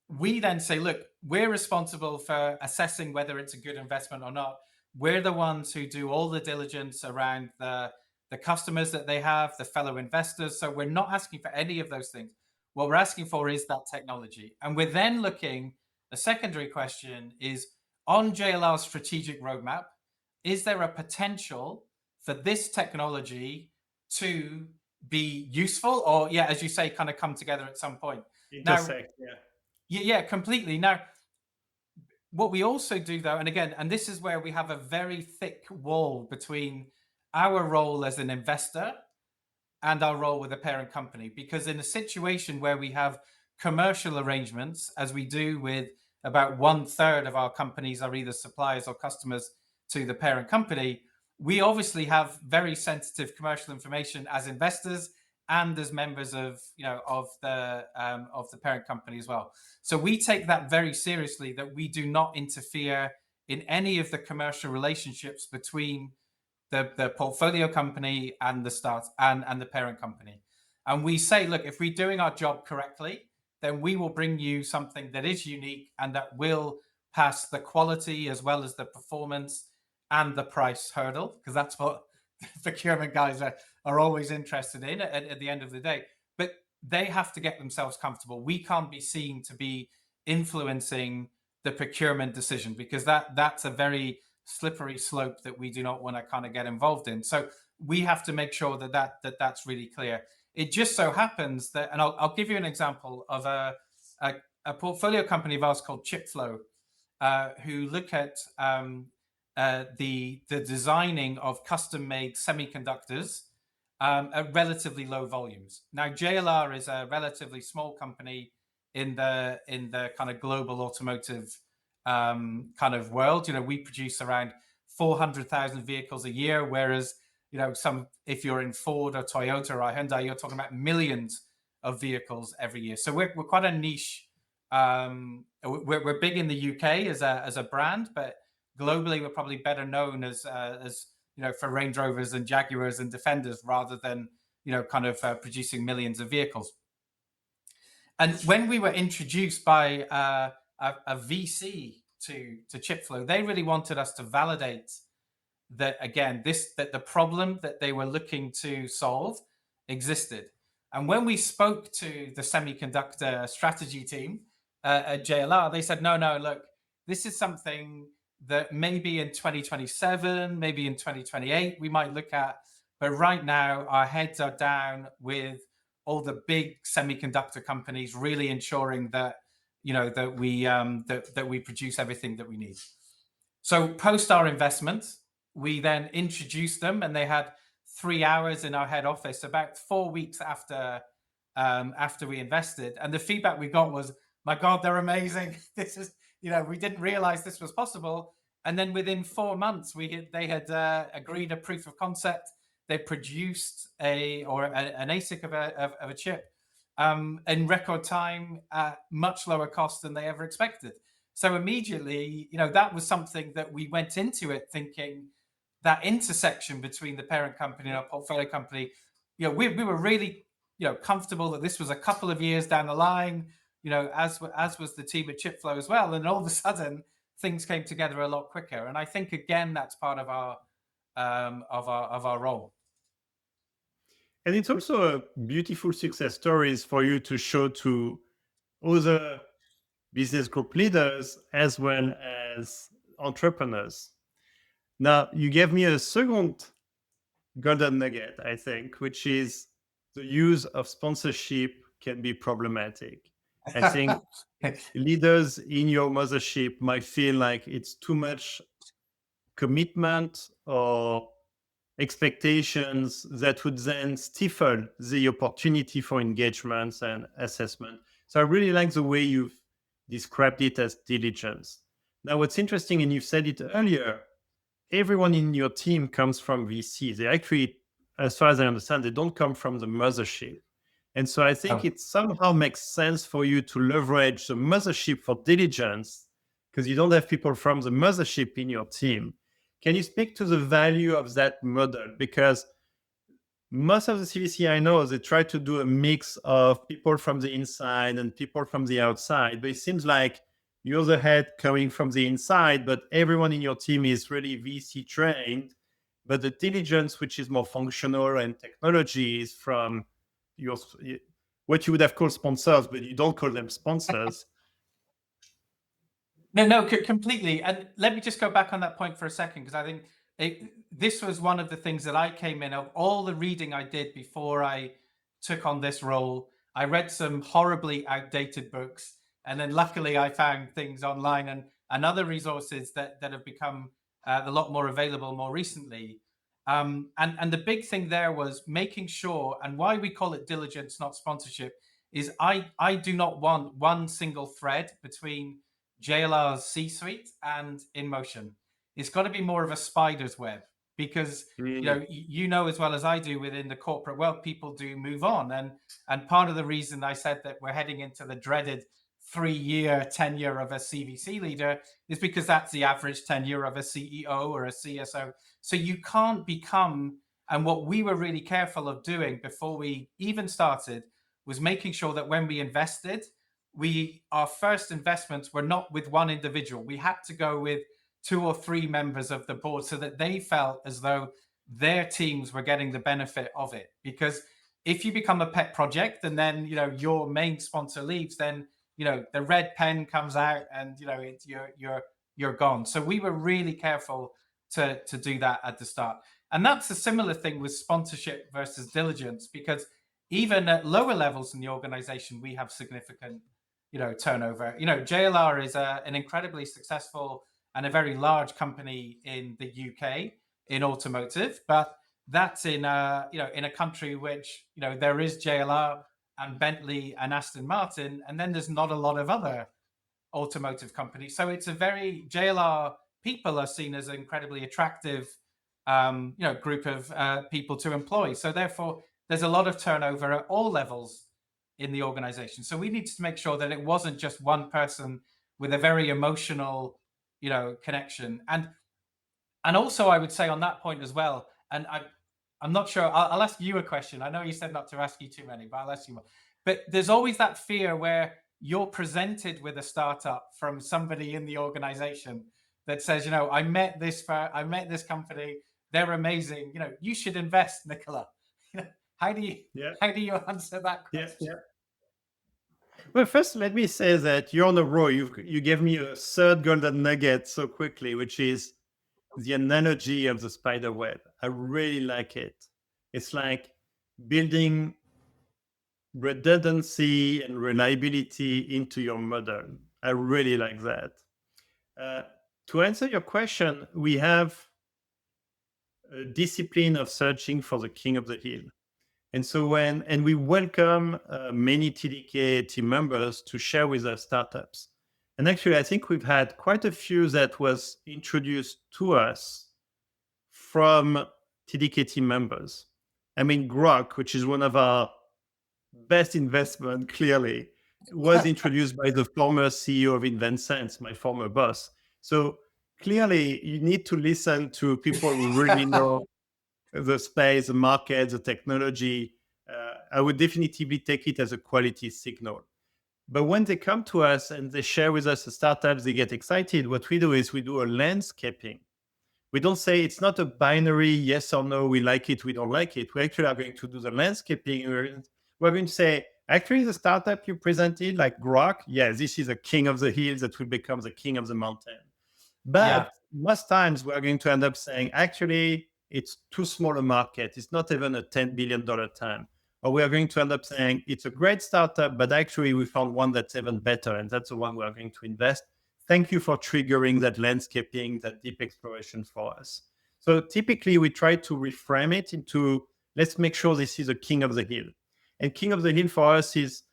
We then say, look, we're responsible for assessing whether it's a good investment or not. We're the ones who do all the diligence around the customers that they have, the fellow investors. So we're not asking for any of those things. What we're asking for is that technology. And we're then looking, the secondary question is, on JLR's strategic roadmap, is there a potential for this technology to be useful, or, yeah, as you say, kind of come together at some point? Now, Intersect, yeah. yeah, completely. Now, what we also do, though, and again, and this is where we have a very thick wall between our role as an investor and our role with a parent company, because in a situation where we have commercial arrangements, as we do with about 1/3 of our companies are either suppliers or customers to the parent company, we obviously have very sensitive commercial information as investors and as members of of the parent company as well. So we take that very seriously, that we do not interfere in any of the commercial relationships between the portfolio company and the start and the parent company. And we say, look, if we're doing our job correctly, then we will bring you something that is unique and that will pass the quality as well as the performance and the price hurdle, because that's what procurement guys are always interested in at the end of the day. But they have to get themselves comfortable. We can't be seen to be influencing the procurement decision, because that's a very slippery slope that we do not want to kind of get involved in. So we have to make sure that's really clear. It just so happens that, and I'll give you an example of a portfolio company of ours called Chipflow, who look at the designing of custom-made semiconductors at relatively low volumes. Now, JLR is a relatively small company in the kind of global automotive kind of world. We produce around 400,000 vehicles a year, whereas some, if you're in Ford or Toyota or Hyundai, you're talking about millions of vehicles every year. So we're quite a niche. We're big in the UK as a brand, but globally we're probably better known as for Range Rovers and Jaguars and Defenders rather than kind of producing millions of vehicles. And when we were introduced by a VC to Chipflow, they really wanted us to validate that, again, that the problem that they were looking to solve existed. And when we spoke to the semiconductor strategy team at JLR, they said, no, look, this is something that maybe in 2027, maybe in 2028, we might look at. But right now, our heads are down with all the big semiconductor companies really ensuring that that we produce everything that we need. So post our investment, we then introduced them, and they had 3 hours in our head office about 4 weeks after we invested. And the feedback we got was, "My God, they're amazing! This is we didn't realize this was possible." And then within 4 months, they had agreed a proof of concept. They produced an ASIC of a chip in record time at much lower cost than they ever expected. So immediately, that was something that we went into it thinking, that intersection between the parent company and our portfolio company, we were really, comfortable that this was a couple of years down the line, as was the team at Chipflow as well. And all of a sudden, things came together a lot quicker. And I think, again, that's part of our role. And it's also a beautiful success stories for you to show to other business group leaders as well as entrepreneurs. Now, you gave me a second golden nugget, I think, which is the use of sponsorship can be problematic. I think leaders in your mothership might feel like it's too much commitment or expectations that would then stifle the opportunity for engagements and assessment. So I really like the way you've described it as diligence. Now, what's interesting, and you've said it earlier, everyone in your team comes from VC. They actually, as far as I understand, they don't come from the mothership. And so I think it somehow makes sense for you to leverage the mothership for diligence because you don't have people from the mothership in your team. Can you speak to the value of that model? Because most of the CVC I know, they try to do a mix of people from the inside and people from the outside. But it seems like you're the head coming from the inside, but everyone in your team is really VC trained. But the diligence, which is more functional and technology, is from what you would have called sponsors, but you don't call them sponsors. No, completely. And let me just go back on that point for a second, because I think this was one of the things that I came in of all the reading I did before I took on this role. I read some horribly outdated books, and then luckily I found things online and other resources that have become a lot more available more recently. And the big thing there was making sure, and why we call it diligence, not sponsorship, is I do not want one single thread between JLR's C-suite and InMotion. It's got to be more of a spider's web, because you know as well as I do, within the corporate world, people do move on, and part of the reason I said that we're heading into the dreaded 3-year tenure of a CVC leader is because that's the average tenure of a CEO or a CSO. So you can't become, and what we were really careful of doing before we even started was making sure that when we invested, our first investments were not with one individual. We had to go with 2 or 3 members of the board so that they felt as though their teams were getting the benefit of it. Because if you become a pet project and then your main sponsor leaves, then the red pen comes out and you're gone. So we were really careful to do that at the start. And that's a similar thing with sponsorship versus diligence, because even at lower levels in the organization, we have significant turnover. JLR is an incredibly successful and a very large company in the UK in automotive, but that's in a country which there is JLR and Bentley and Aston Martin, and then there's not a lot of other automotive companies. So it's JLR people are seen as incredibly attractive group of people to employ. So therefore, there's a lot of turnover at all levels in the organization. So we needed to make sure that it wasn't just one person with a very emotional, connection. And also, I would say on that point as well, and I'm not sure. I'll ask you a question. I know you said not to ask you too many, but I'll ask you one. But there's always that fear where you're presented with a startup from somebody in the organization that says, I met this company. They're amazing. You should invest, Nicola. How do you Yeah. how do you answer that Yeah. question? Yeah. Well, first, let me say that you're on a roll. You gave me a third golden nugget so quickly, which is the analogy of the spider web. I really like it. It's like building redundancy and reliability into your model. I really like that. Uh, to answer your question, we have a discipline of searching for the king of the hill. And we welcome many TDK team members to share with us startups. And actually, I think we've had quite a few that was introduced to us from TDK team members. I mean, Grok, which is one of our best investment, clearly, was introduced by the former CEO of InventSense, my former boss. So clearly, you need to listen to people who really know the space, the market, the technology. I would definitively take it as a quality signal. But when they come to us and they share with us the startups, they get excited. What we do is we do a landscaping. We don't say it's not a binary yes or no, we like it, we don't like it. We actually are going to do the landscaping. We're going to say, actually, the startup you presented, like Grok, yeah, this is a king of the hills that will become the king of the mountain. Yeah, But most times we're going to end up saying, actually, it's too small a market. It's not even a $10 billion TAM. Or we are going to end up saying, it's a great startup, but actually we found one that's even better. And that's the one we're going to invest. Thank you for triggering that landscaping, that deep exploration for us. So typically we try to reframe it into, let's make sure this is a king of the hill. And king of the hill for us is,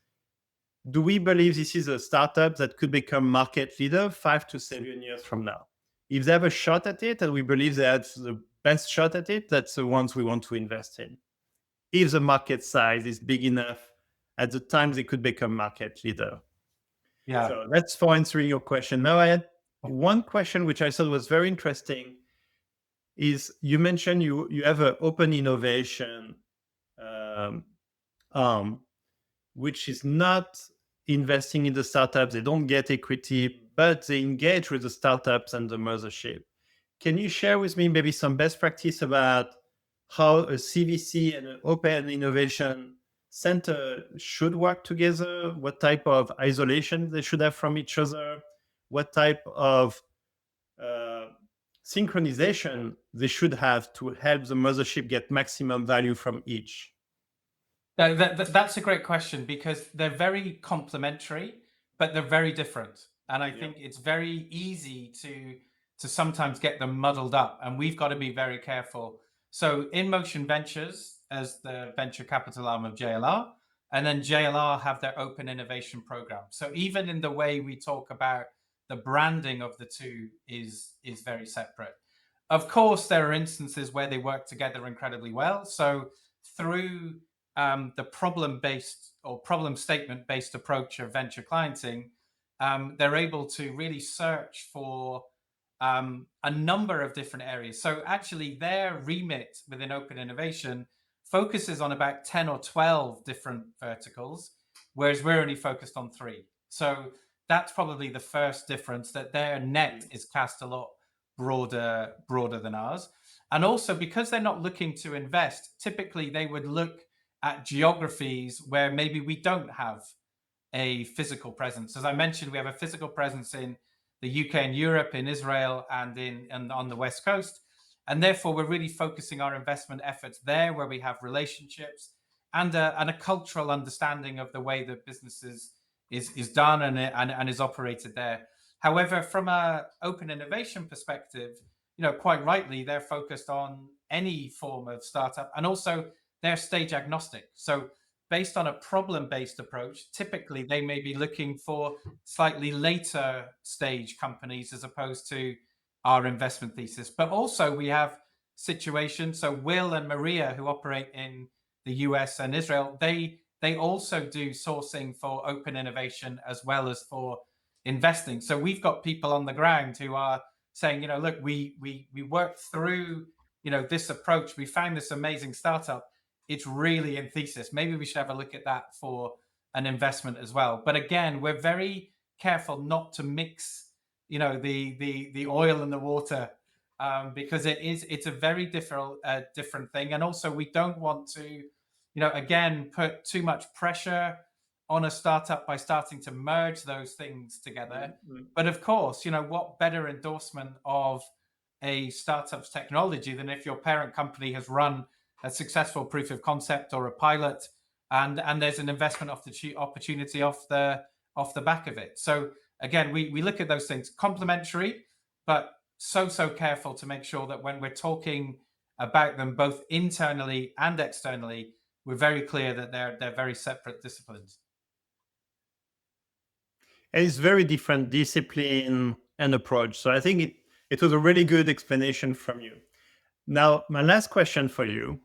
do we believe this is a startup that could become market leader 5 to 7 years from now? If they have a shot at it and we believe they have the best shot at it, that's the ones we want to invest in. If the market size is big enough, at the time they could become market leader. yeah. So that's for answering your question. Now I had one question which I thought was very interesting is you mentioned you have an open innovation arm which is not investing in the startups. They don't get equity, but they engage with the startups and the mothership. Can you share with me maybe some best practice about how a CVC and an open innovation center should work together? What type of isolation they should have from each other? What type of uh, synchronization they should have to help the mothership get maximum value from each? That's a great question because they're very complementary, but they're very different. And I Yeah. think it's very easy to sometimes get them muddled up, and we've got to be very careful. So, InMotion Ventures as the venture capital arm of JLR, and then JLR have their open innovation program. So, even in the way we talk about the branding of the two is very separate. Of course, there are instances where they work together incredibly well. So, through the problem-based or problem statement-based approach of venture clienting, they're able to really search for a number of different areas. So actually, their remit within open innovation focuses on about 10 or 12 different verticals, whereas we're only focused on 3. So that's probably the first difference, that their net is cast a lot broader than ours. And also, because they're not looking to invest, typically they would look at geographies where maybe we don't have a physical presence. As I mentioned, we have a physical presence in the UK and Europe, in Israel, and on the West Coast. And therefore, we're really focusing our investment efforts there where we have relationships and a cultural understanding of the way that business is done and is operated there. However, from an open innovation perspective, quite rightly, they're focused on any form of startup, and also they're stage agnostic. So based on a problem-based approach, typically they may be looking for slightly later stage companies as opposed to our investment thesis. But also we have situation. So Will and Maria, who operate in the US and Israel, they also do sourcing for open innovation as well as for investing. So we've got people on the ground who are saying, look, we worked through, this approach. We found this amazing startup. It's really in thesis. Maybe we should have a look at that for an investment as well. But again, we're very careful not to mix, the oil and the water, because it's a very different thing. And also, we don't want to, again, put too much pressure on a startup by starting to merge those things together. Mm-hmm. But of course, what better endorsement of a startup's technology than if your parent company has run a successful proof of concept or a pilot, and there's an investment opportunity off the back of it. So again, we look at those things complementary, but so careful to make sure that when we're talking about them both internally and externally, we're very clear that they're very separate disciplines. And it's very different discipline and approach. So I think it was a really good explanation from you. Now, my last question for you,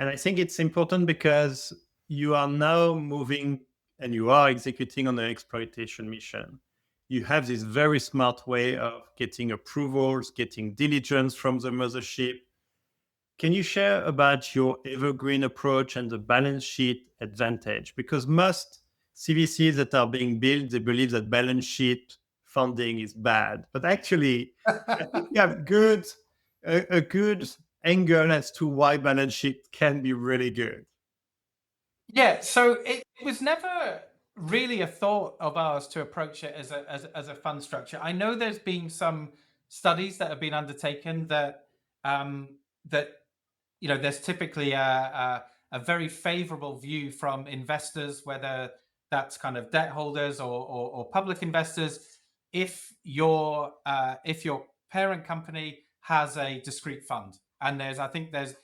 and I think it's important because you are now moving and you are executing on an exploitation mission. You have this very smart way of getting approvals, getting diligence from the mothership. Can you share about your evergreen approach and the balance sheet advantage? Because most CVCs that are being built, they believe that balance sheet funding is bad. But actually, I think you have a good angle as to why balance sheet can be really good. Yeah, so it was never really a thought of ours to approach it as a fund structure. I know there's been some studies that have been undertaken that there's typically a very favorable view from investors, whether that's kind of debt holders or public investors, if your parent company has a discrete fund, and I think there's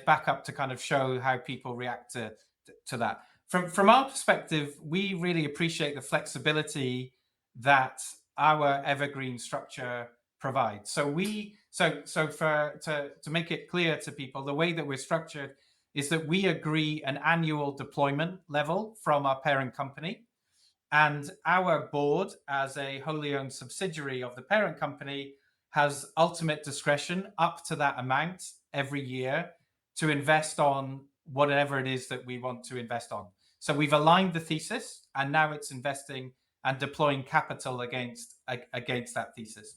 backup to kind of show how people react to that. From our perspective, we really appreciate the flexibility that our evergreen structure provides. So to make it clear to people, the way that we're structured is that we agree an annual deployment level from our parent company, and our board, as a wholly owned subsidiary of the parent company, has ultimate discretion up to that amount every year to invest on whatever it is that we want to invest on. So we've aligned the thesis, and now it's investing and deploying capital against that thesis.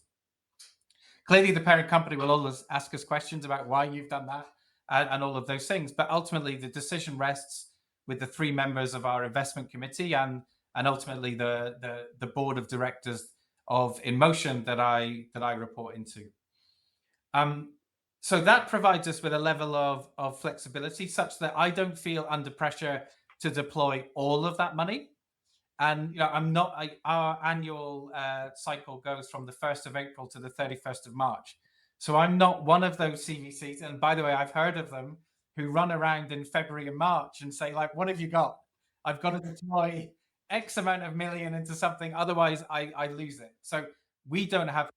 Clearly, the parent company will always ask us questions about why you've done that and all of those things. But ultimately, the decision rests with the three members of our investment committee and ultimately the board of directors of InMotion that I report into. So that provides us with a level of flexibility such that I don't feel under pressure to deploy all of that money. And our annual cycle goes from the 1st of April to the 31st of March. So I'm not one of those CVCs. And by the way, I've heard of them who run around in February and March and say, like, what have you got? I've got to deploy X amount of million into something. Otherwise, I lose it. So we don't have.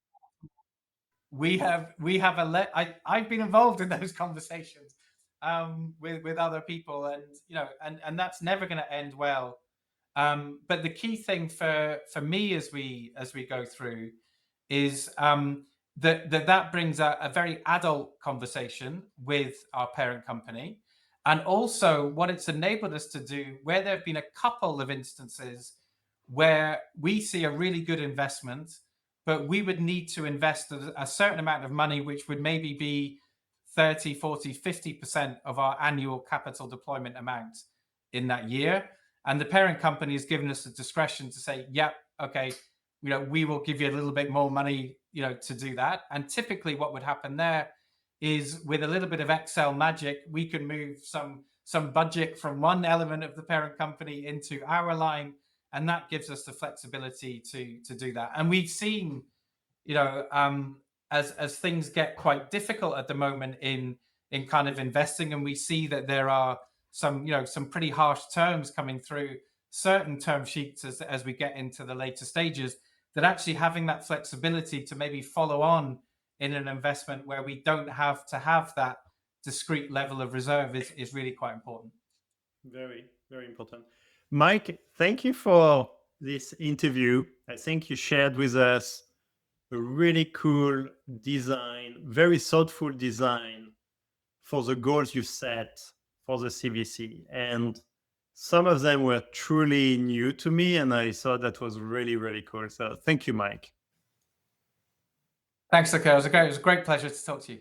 I've been involved in those conversations with other people, and that's never going to end well. But the key thing for me as we go through is that brings a very adult conversation with our parent company, and also what it's enabled us to do, where there have been a couple of instances where we see a really good investment, but we would need to invest a certain amount of money, which would maybe be 30, 40, 50% of our annual capital deployment amount in that year. And the parent company has given us the discretion to say, yep, okay, we will give you a little bit more money, to do that. And typically what would happen there is, with a little bit of Excel magic, we can move some budget from one element of the parent company into our line. And that gives us the flexibility to do that. And we've seen, as things get quite difficult at the moment in kind of investing, and we see that there are some pretty harsh terms coming through certain term sheets as we get into the later stages, that actually having that flexibility to maybe follow on in an investment where we don't have to have that discrete level of reserve is really quite important. Very, very important. Mike, thank you for this interview. I think you shared with us a really cool design, very thoughtful design for the goals you set for the CVC. And some of them were truly new to me, and I thought that was really, really cool. So thank you, Mike. Thanks, Nicolas. It was a great pleasure to talk to you.